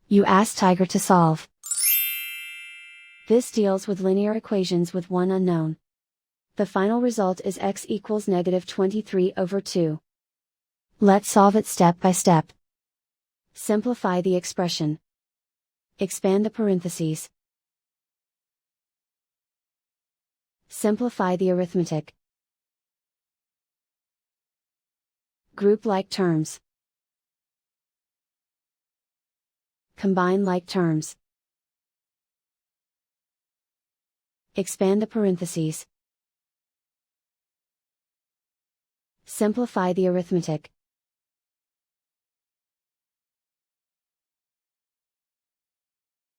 You ask Tiger to solve. This deals with linear equations with one unknown. The final result is x equals -23/2. Let's solve it step by step. Simplify the expression. Expand the parentheses. Simplify the arithmetic. Group like terms. Combine like terms. Expand the parentheses. Simplify the arithmetic.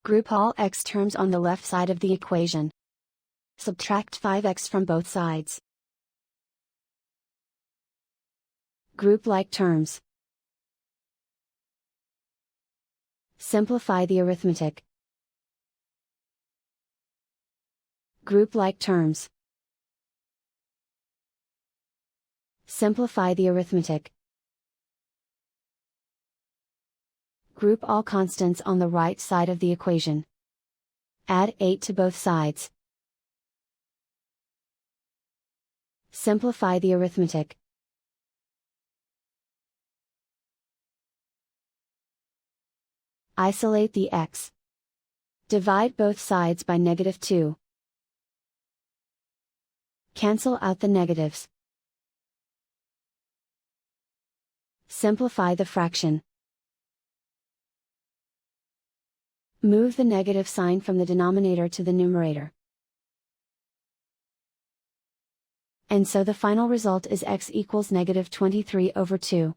Group all x terms on the left side of the equation. Subtract 5x from both sides. Group like terms. Simplify the arithmetic. Group like terms. Simplify the arithmetic. Group all constants on the right side of the equation. Add 8 to both sides. Simplify the arithmetic. Isolate the x. Divide both sides by -2. Cancel out the negatives. Simplify the fraction. Move the negative sign from the denominator to the numerator. And so the final result is x equals -23/2.